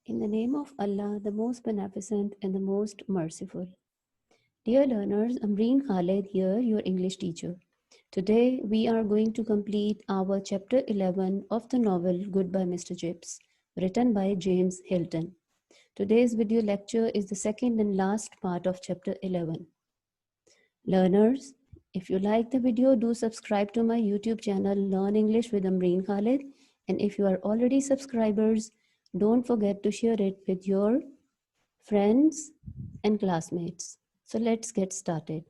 In the name of Allah, the most beneficent and the most merciful. Dear learners, Ambareen Khalid here, your English teacher. Today we are going to complete our chapter 11 of the novel Goodbye Mr. Chips, written by James Hilton. Today's video lecture is the second and last part of chapter 11. Learners, if you like the video, do subscribe to my YouTube channel Learn English with Ambareen Khalid. And if you are already subscribers, don't forget to share it with your friends and classmates. So let's get started.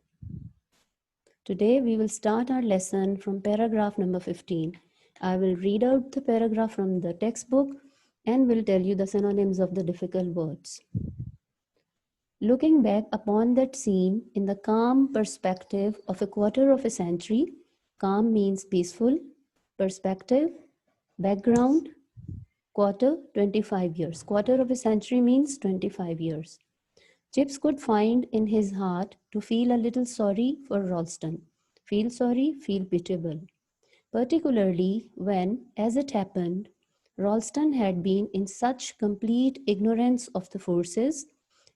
Today we will start our lesson from paragraph number 15. I will read out the paragraph from the textbook and will tell you the synonyms of the difficult words. Looking back upon that scene in the calm perspective of a quarter of a century, calm means peaceful, perspective, background, quarter, 25 years. Quarter of a century means 25 years. Chips could find in his heart to feel a little sorry for Ralston. Feel sorry, feel pitiable. Particularly when, as it happened, Ralston had been in such complete ignorance of the forces,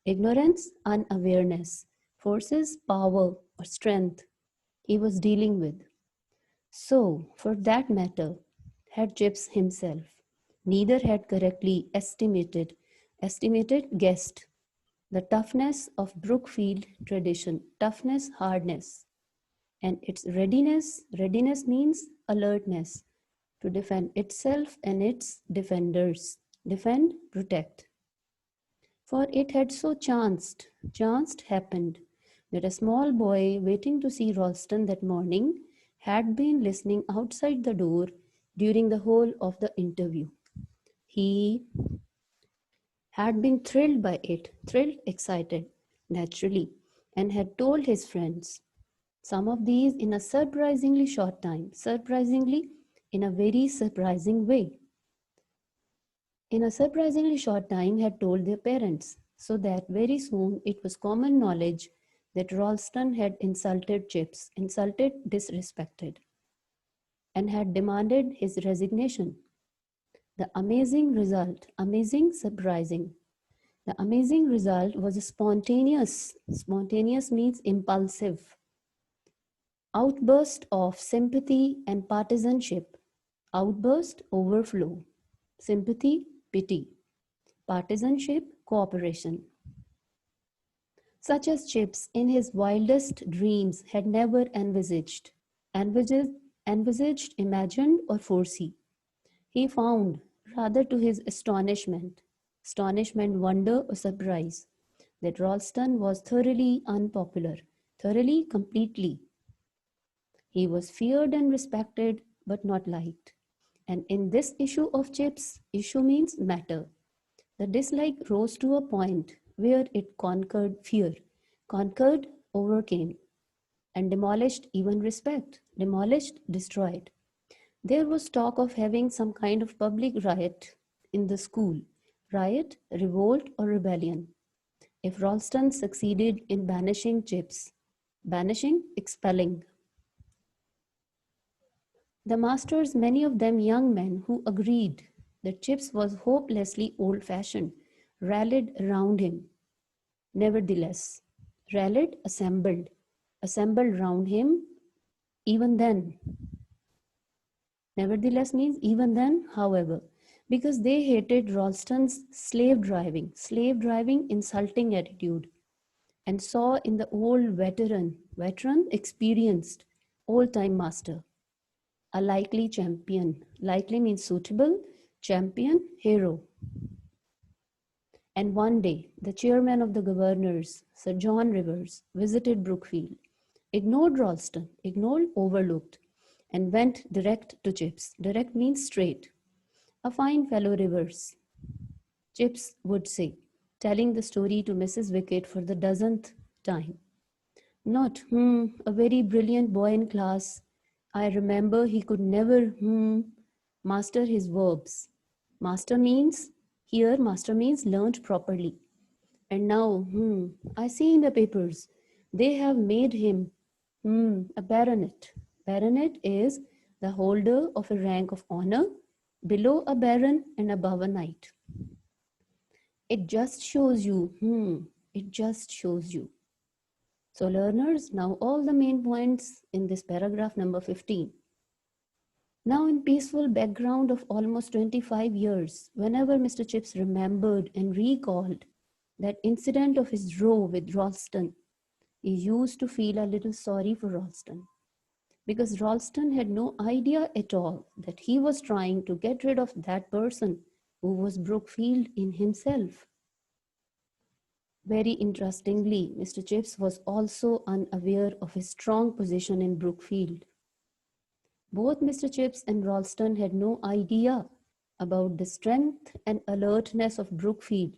ignorance, unawareness, forces, power, or strength he was dealing with. So, for that matter, had Chips himself. Neither had correctly guessed the toughness of Brookfield tradition, toughness, hardness, and its readiness. Readiness means alertness to defend itself and its defenders. Defend, protect. For it had so chanced happened, that a small boy waiting to see Ralston that morning had been listening outside the door during the whole of the interview. He had been thrilled by it, thrilled, excited, naturally, and had told his friends. Some of these in a surprisingly short time, surprisingly, in a very surprising way. In a surprisingly short time, had told their parents, so that very soon it was common knowledge that Ralston had insulted Chips, insulted, disrespected, and had demanded his resignation. The amazing result, amazing, surprising. The amazing result was spontaneous. Spontaneous means impulsive. Outburst of sympathy and partisanship. Outburst, overflow. Sympathy, pity. Partisanship, cooperation. Such as Chips in his wildest dreams had never envisaged, imagined, or foresee. He found, rather to his astonishment, wonder, or surprise, that Ralston was thoroughly unpopular, thoroughly, completely. He was feared and respected, but not liked. And in this issue of Chips, issue means matter, the dislike rose to a point where it conquered fear, conquered, overcame, and demolished even respect, demolished, destroyed. There was talk of having some kind of public riot in the school, riot, revolt, or rebellion. If Ralston succeeded in banishing Chips, banishing, expelling. The masters, many of them young men who agreed that Chips was hopelessly old-fashioned, rallied around him. Nevertheless, assembled round him even then. Nevertheless means even then, however, because they hated Ralston's slave driving, insulting attitude, and saw in the old veteran, experienced, old-time master, a likely champion. Likely means suitable, champion, hero. And one day, the chairman of the governors, Sir John Rivers, visited Brookfield, ignored Ralston, overlooked, and went direct to Chips. Direct means straight. A fine fellow, Rivers, Chips would say, telling the story to Mrs. Wickett for the dozenth time. Not, a very brilliant boy in class. I remember he could never, master his verbs. Master means learned properly. And now, I see in the papers, they have made him, a baronet. Baronet is the holder of a rank of honor, below a baron and above a knight. It just shows you. It just shows you. So learners, now all the main points in this paragraph number 15. Now in peaceful background of almost 25 years, whenever Mr. Chips remembered and recalled that incident of his row with Ralston, he used to feel a little sorry for Ralston, because Ralston had no idea at all that he was trying to get rid of that person who was Brookfield in himself. Very interestingly, Mr. Chips was also unaware of his strong position in Brookfield. Both Mr. Chips and Ralston had no idea about the strength and alertness of Brookfield,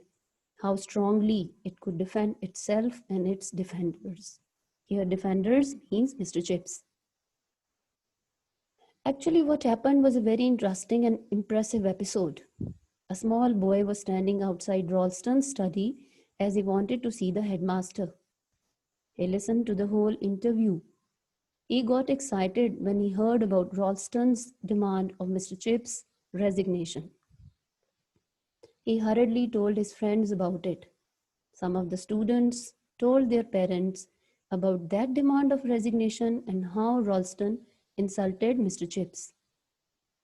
how strongly it could defend itself and its defenders. Here, defenders means Mr. Chips. Actually, what happened was a very interesting and impressive episode. A small boy was standing outside Ralston's study as he wanted to see the headmaster. He listened to the whole interview. He got excited when he heard about Ralston's demand of Mr. Chips' resignation. He hurriedly told his friends about it. Some of the students told their parents about that demand of resignation and how Ralston insulted Mr. Chips.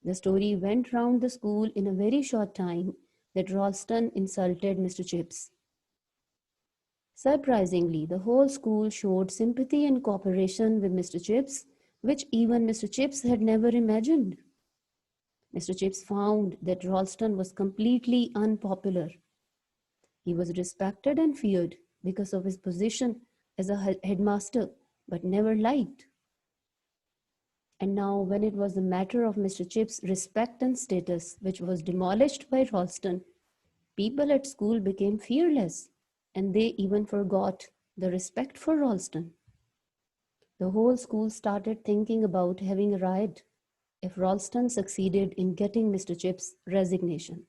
The story went round the school in a very short time that Ralston insulted Mr. Chips. Surprisingly, the whole school showed sympathy and cooperation with Mr. Chips, which even Mr. Chips had never imagined. Mr. Chips found that Ralston was completely unpopular. He was respected and feared because of his position as a headmaster, but never liked. And now, when it was a matter of Mr. Chips' respect and status, which was demolished by Ralston, people at school became fearless, and they even forgot the respect for Ralston. The whole school started thinking about having a riot if Ralston succeeded in getting Mr. Chips' resignation.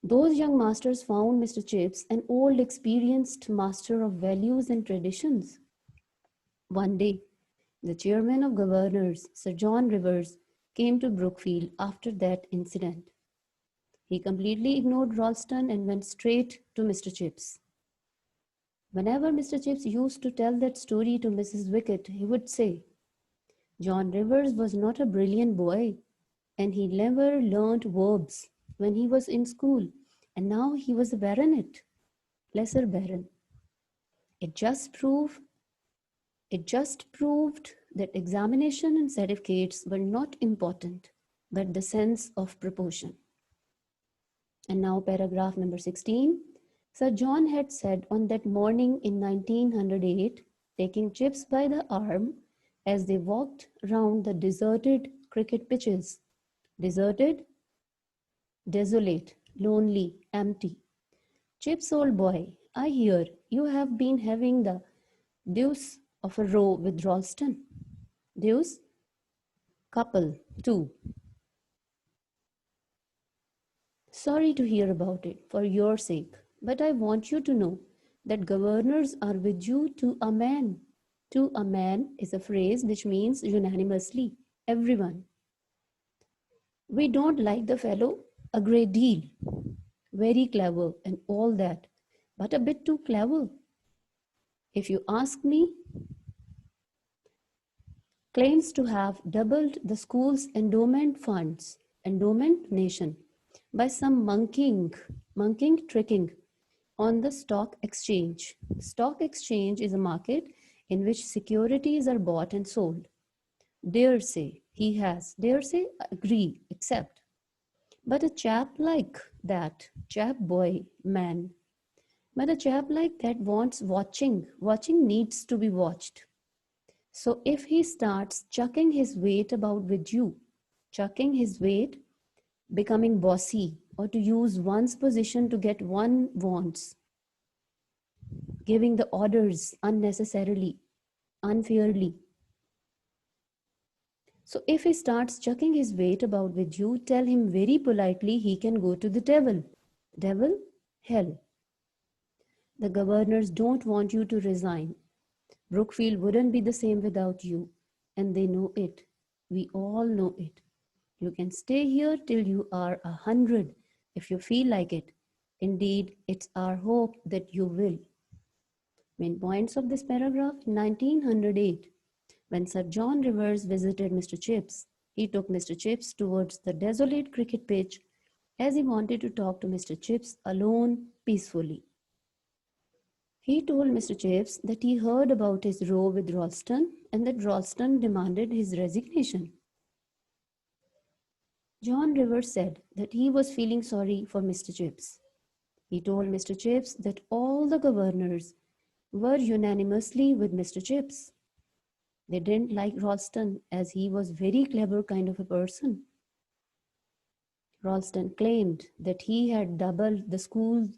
Those young masters found Mr. Chips an old, experienced master of values and traditions. One day, the chairman of governors, Sir John Rivers, came to Brookfield after that incident. He completely ignored Ralston and went straight to Mr. Chips. Whenever Mr. Chips used to tell that story to Mrs. Wickett, he would say, John Rivers was not a brilliant boy, and he never learnt verbs when he was in school, and now he was a baronet, lesser baron. It just proved that examination and certificates were not important, but the sense of proportion. And now paragraph number 16. Sir John had said on that morning in 1908, taking Chips by the arm as they walked round the deserted cricket pitches. Deserted, desolate, lonely, empty. Chips, old boy, I hear you have been having the deuce of a row with Ralston. Deuce? Couple, too. Sorry to hear about it, for your sake, but I want you to know that governors are with you to a man. To a man is a phrase which means unanimously, everyone. We don't like the fellow a great deal, very clever and all that, but a bit too clever. If you ask me, claims to have doubled the school's endowment funds, endowment nation, by some monkeying, tricking on the stock exchange. Stock exchange is a market in which securities are bought and sold. Dare say, he has, dare say, agree, accept. But a chap like that, chap boy, man, but a chap like that wants watching. Watching needs to be watched. So if he starts chucking his weight about with you, chucking his weight, becoming bossy, or to use one's position to get one wants, giving the orders unnecessarily, unfairly. So if he starts chucking his weight about with you, tell him very politely he can go to the devil. Devil? Hell. The governors don't want you to resign. Brookfield wouldn't be the same without you, and they know it. We all know it. You can stay here till you are 100 if you feel like it. Indeed, it's our hope that you will. Main points of this paragraph: 1908, when Sir John Rivers visited Mr. Chips, he took Mr. Chips towards the desolate cricket pitch as he wanted to talk to Mr. Chips alone peacefully. He told Mr. Chips that he heard about his row with Ralston and that Ralston demanded his resignation. John Rivers said that he was feeling sorry for Mr. Chips. He told Mr. Chips that all the governors were unanimously with Mr. Chips. They didn't like Ralston as he was very clever kind of a person. Ralston claimed that he had doubled the school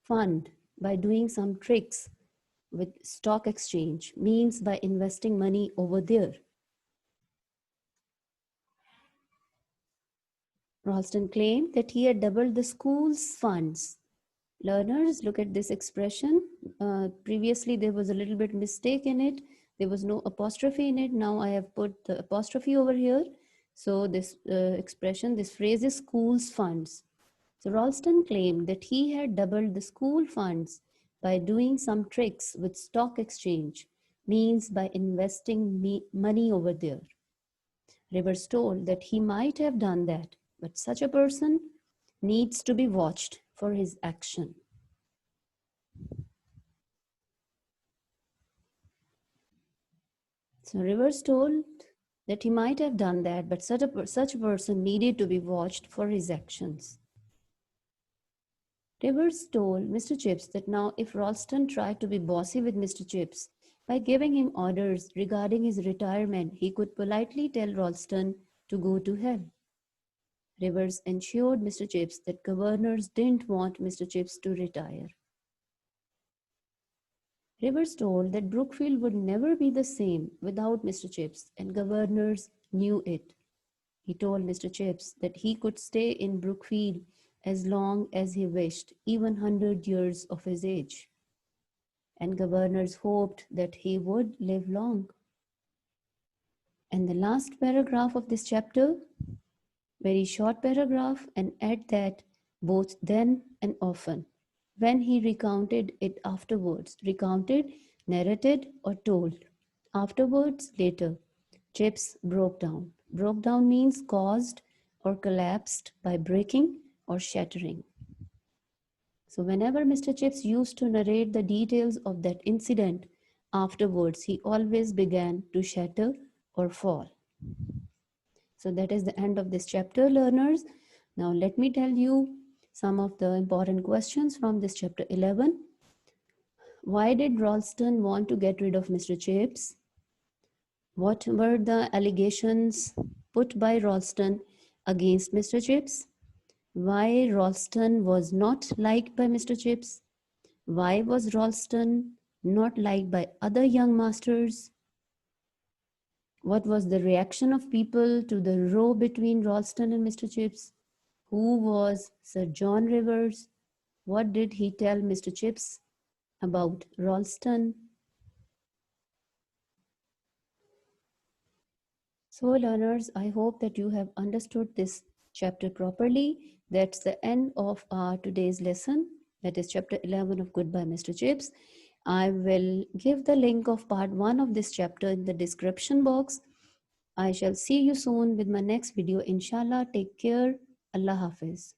fund by doing some tricks with stock exchange, means by investing money over there. Ralston claimed that he had doubled the school's funds. Learners, look at this expression. Previously, there was a little bit mistake in it. There was no apostrophe in it. Now I have put the apostrophe over here. So this expression, this phrase is school's funds. So Ralston claimed that he had doubled the school funds by doing some tricks with stock exchange, means by investing money over there. Rivers told that he might have done that, but such a person needs to be watched for his action. So Rivers told that he might have done that, but such a person needed to be watched for his actions. Rivers told Mr. Chips that now if Ralston tried to be bossy with Mr. Chips by giving him orders regarding his retirement, he could politely tell Ralston to go to hell. Rivers ensured Mr. Chips that governors didn't want Mr. Chips to retire. Rivers told that Brookfield would never be the same without Mr. Chips, and governors knew it. He told Mr. Chips that he could stay in Brookfield as long as he wished, even 100 years of his age. And governors hoped that he would live long. And the last paragraph of this chapter, very short paragraph, and at that, both then and often, when he recounted it afterwards, recounted, narrated, or told. Afterwards, later, Chips broke down. Broke down means caused or collapsed by breaking or shattering. So whenever Mr. Chips used to narrate the details of that incident, afterwards he always began to shatter or fall. So that is the end of this chapter, learners. Now let me tell you some of the important questions from this chapter 11. Why did Ralston want to get rid of Mr. Chips? What were the allegations put by Ralston against Mr. Chips? Why Ralston was not liked by Mr. Chips? Why was Ralston not liked by other young masters? What was the reaction of people to the row between Ralston and Mr. Chips? Who was Sir John Rivers? What did he tell Mr. Chips about Ralston? So learners, I hope that you have understood this chapter properly. That's the end of our today's lesson. That is chapter 11 of Goodbye Mr. Chips. I will give the link of part 1 of this chapter in the description box. I shall see you soon with my next video. Inshallah, take care. Allah Hafiz.